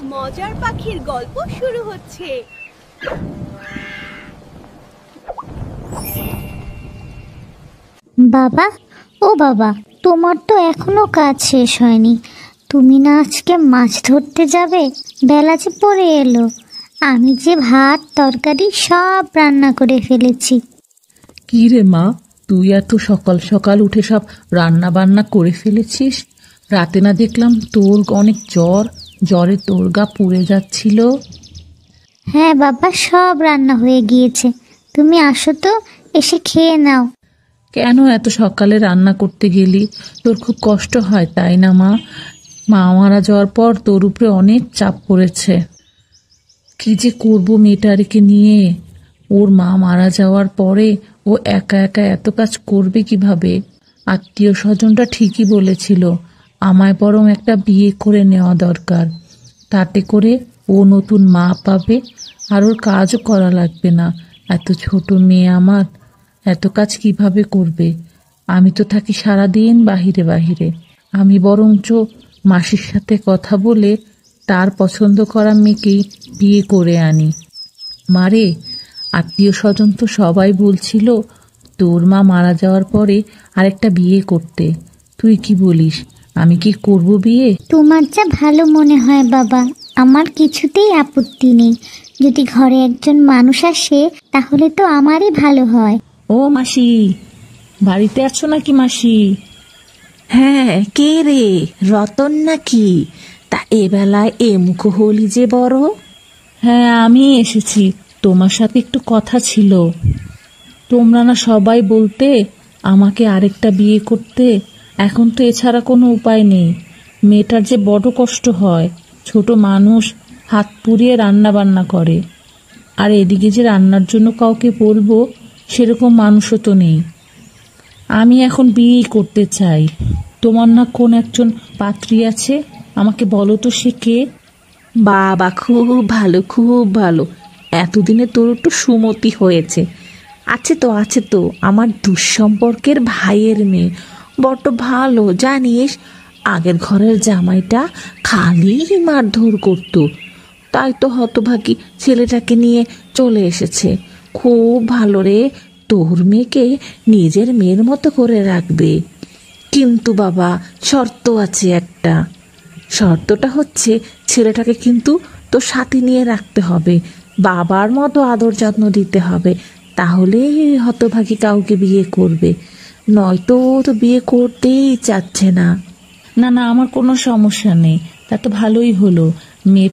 মজার পাখির গল্প শুরু হচ্ছে। বাবা, ও বাবা, তোমার তো এখনো কাজ শেষ হয়নি। তুমি না আজকে মাছ ধরতে যাবে? বেলা যে পড়ে এলো। আমি যে ভাত তরকারি সব রান্না করে ফেলেছি। কি রে মা, তুই এত সকাল সকাল উঠে সব রান্না বান্না করে ফেলেছিস? রাতে না দেখলাম তোর অনেক জ্বরে তোর গা পুড়ে যাচ্ছিল। হ্যাঁ বাবা, সব রান্না হয়ে গিয়েছে। তুমি আসো তো, এসে খেয়ে নাও। কেন এত সকালে রান্না করতে গেলি? তোর খুব কষ্ট হয় তাই না মা? মা মারা যাওয়ার পর তোর উপরে অনেক চাপ পড়েছে। কি যে করবো মেয়েটাকে নিয়ে? ওর মা মারা যাওয়ার পরে ও একা একা এত কাজ করবে কিভাবে? আত্মীয় স্বজনটা ঠিকই বলেছিল, আমায় বরং একটা বিয়ে করে নেওয়া দরকার। তাতে করে ও নতুন মা পাবে, আর ওর কাজও করা লাগবে না। এত ছোট মেয়ে আমার, এত কাজ কিভাবে করবে? আমি তো থাকি সারাদিন বাহিরে বাহিরে। আমি বরঞ্চ মাসির সাথে কথা বলে তার পছন্দ করা মেয়েকেই বিয়ে করে আনি। মারে, আত্মীয় স্বজন তো সবাই বলছিল তোর মা মারা যাওয়ার পরে আরেকটা বিয়ে করতে। তুই কি বলিস? আমি কি করব বিয়ে? তোমার যা ভালো মনে হয় বাবা, আমার কিছুতেই আপত্তি নেই। যদি ঘরে একজন মানুষ আসে তাহলে তো আমারই ভালো হয়। ও মাসি, বাড়িতে আছো নাকি মাসি? হ্যাঁ, কে রে? রতন নাকি? তা এবেলায় এ মুখ হলি যে বড়? হ্যাঁ, আমি এসেছি। তোমার সাথে একটু কথা ছিল। তোমরা না সবাই বলতে আমাকে আরেকটা বিয়ে করতে। এখন তো এছাড়া কোনো উপায় নেই। মেয়েটার যে বড় কষ্ট হয়। ছোট মানুষ, হাত পুড়িয়ে রান্না বান্না করে। আর এদিকে যে রান্নার জন্য কাউকে বলবো সেরকম মানুষও তো নেই। আমি এখন বিয়েই করতে চাই। তোমার না কোন একজন পাত্রী আছে? আমাকে বলো তো সে কে? বাবা, খুব ভালো, খুব ভালো। এতদিনে তোর একটু সুমতি হয়েছে। আছে তো আমার দুঃসম্পর্কের ভাইয়ের মেয়ে, বড্ড ভালো জানিস। আগের ঘরের জামাইটা খালি মারধর করতো, তাই তো হতভাগী ছেলেটাকে নিয়ে চলে এসেছে। খুব ভালো রে, তোর মেয়েকে নিজের মেয়ের মতো করে রাখবে। কিন্তু বাবা, শর্ত আছে একটা। শর্তটা হচ্ছে ছেলেটাকে কিন্তু তোর সাথে নিয়ে রাখতে হবে, বাবার মতো আদর যত্ন দিতে হবে। তাহলেই হতভাগী কাউকে বিয়ে করবে, নয়তো ও তো বিয়ে করতেই চাচ্ছে না। না না, আমার কোনো সমস্যা নেই। তা তো ভালোই হলো। মেয়ে